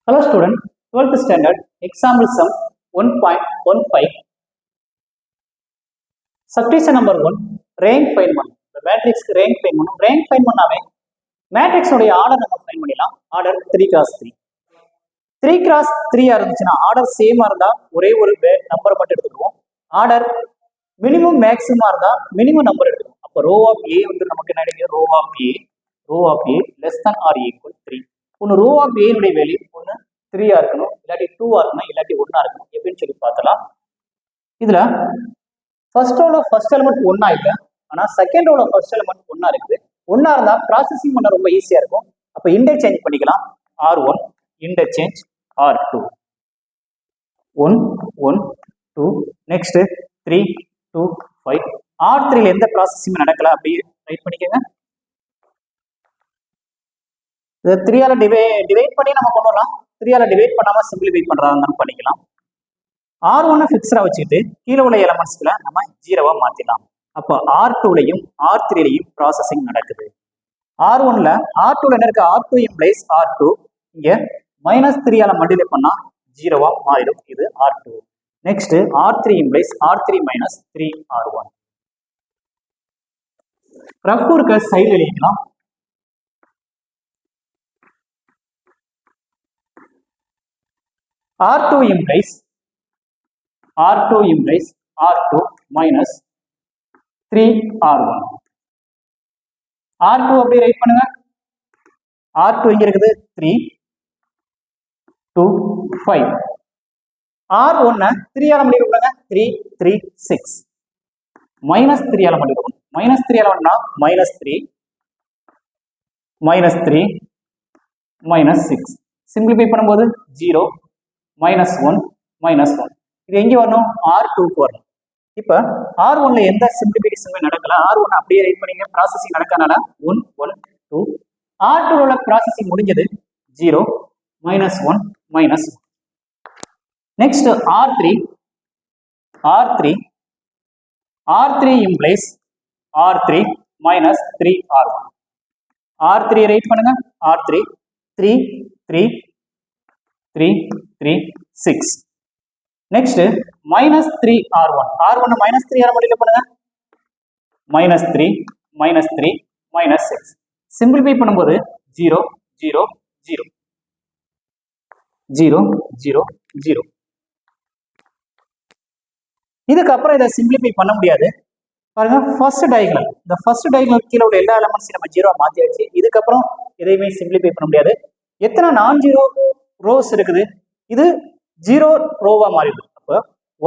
Hello student, 12th standard, example sum 1.15. Subdivision number 1, rank find 1. The matrix rank find 1. Rank find 1 ஆவே matrix உடைய order நம்ம find பண்ணிடலாம். Order 3x3. 3x3 இருந்துச்சுன்னா order சேமா இருந்தா ஒரே ஒரு நம்பர் மட்டும் எடுத்துக்குவோம். ஆர்டர் மினிமம் மேக்ஸிமம் இருந்தா மினிமம் நம்பர் எடுத்துக்குவோம். அப்போ ரோ ஆஃப் ஏ வந்து நமக்கு என்ன கிடைக்கும்? Row of A less than or equal 3. ஒன்று ரோ ஆஃப் ஏனுடைய வேல்யூ ஒன்று 3 இருக்கணும், இல்லாட்டி 2 இருக்கணும், இல்லாட்டி 1 இருக்கணும். எப்படின்னு சொல்லி பார்த்தலாம். இதுல ஃபர்ஸ்ட் ரோல ஃபர்ஸ்ட் எலிமெண்ட் 1 இல்லை, ஆனா செகண்ட் ரோல ஃபர்ஸ்ட் எலிமெண்ட் 1 இருக்குது. 1 இருந்தா ப்ராசஸிங் பண்ண ரொம்ப ஈஸியா இருக்கும். அப்போ இன்டர்சேஞ்ச் பண்ணிக்கலாம். R1 interchange R2 1 1 2 next 3 2 5. R3ல எந்த ப்ராசஸிங் நடக்கல அப்படியே ரைட் பண்ணிக்கோங்க. 3 ஆல டிவைட் பண்ணி நம்ம கொண்டு வரலாம். 3 ஆல டிவைட் பண்ணாம சிம்பிளிஃபை பண்றாங்க பண்ணிக்கலாம். R1 ஃபிக்ஸரா வச்சுக்கிட்டு கீழே உள்ள எலிமெண்ட்ஸ்ல நம்ம 0வா மாத்திடலாம். அப்போ R2லையும் R3லையும் ப்ராசஸிங் நடக்குது. R1ல R2ல என்ன இருக்கு? R2 implies R2. இங்க -3 ஆல மல்டிப்ளை பண்ணா 0வா மாறிடும். இது R2. Next R3 implies R3 - 3R1. Rough இருக்க சைடு எழுதிக்கலாம். R2 implies R2 minus 3R1. R2 அப்படியே ரைட் பண்ணுங்க. R2 இங்க இருக்குது 3 2 5. R1 3 ஆல மல்டிப்ளை பண்ணுங்க. 3 3 6 minus 3 ஆல மல்டிப்ளை பண்ணுங்க. minus 3 ஆல பண்ணா -3 minus 6 சிம்பிளிஃபை பண்ணும்போது 0 -1 -1. இது எங்கே வரணும்? R2க்கு வரணும். இப்போ R1ல எந்த சிம்பிளிஃபிகேஷனுமே நடக்கல. R1 அப்படியே ரைட் பண்ணீங்க. ப்ராசஸிங் நடக்கனால 1 1 2. R2ல ப்ராசஸிங் முடிஞ்சது 0 -1 -1. Next R3 implies R3 minus 3R1. R3 right பண்ணுங்க. R3 3 3 3 3 6. Next -3R1. R1 -3 ஆல மல்டிப்ளை பண்ணுங்க. -3 -3 -6 சிம்பிளிஃபை பண்ணும்போது 0 0 0 0 0 0. இதுக்கப்புறம் இதை சிம்பிளிஃபை பண்ண முடியாது. பாருங்க, ஃபர்ஸ்ட் டயகனல். இந்த ஃபர்ஸ்ட் டயகனல் கீழே உள்ள எல்லா எலிமெண்ட்ஸையும் நம்ம 0 மாத்தியாச்சு. இதுக்கப்புறம் எதையுமே சிம்பிளிஃபை பண்ண முடியாது. எத்தனை நான் ஜீரோ ரோஸ் இருக்குது? இது 0 ரோவா மாறிடும். அப்போ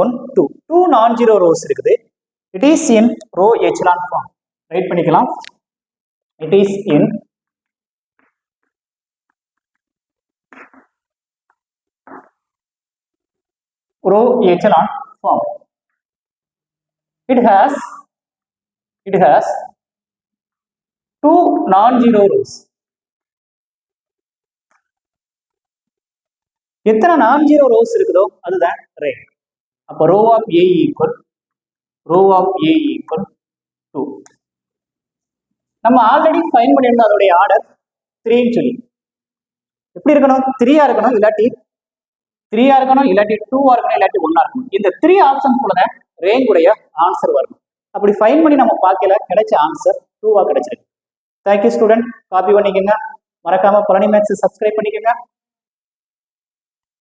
1 2 நான் ஜீரோ ரோஸ் இருக்குது. It is in row echelon form. Write பண்ணிக்கலாம். It is in row echelon form. It has 2 non-zero rows. எத்தனை non-zero rows இருக்குதோ அதுதான் rank. அப்போ row of A equal 2. நம்ம ஆல்ரெடி ஃபைண்ட் பண்ணியிருந்தோம் அதோடைய ஆர்டர் 3ன்னு சொல்லி. எப்படி இருக்கணும்? 3ஆ இருக்கணும், இல்லாட்டி 3ஆ இருக்கணும், இல்லாட்டி 2ஆ இருக்கணும், இல்லாட்டி 1ஆ இருக்கணும். இந்த 3 ஆப்ஷன் கூட ரேங்க் உடைய ஆன்சர் வரும். அப்படி ஃபைன் பண்ணி நம்ம பார்க்கல, கிடைச்ச ஆன்சர் 2வா கிடைச்சிருக்கு. Thank you student. காப்பி பண்ணிக்கோங்க. மறக்காம பழனி மேக்ஸ் சப்ஸ்கிரைப் பண்ணிக்கோங்க.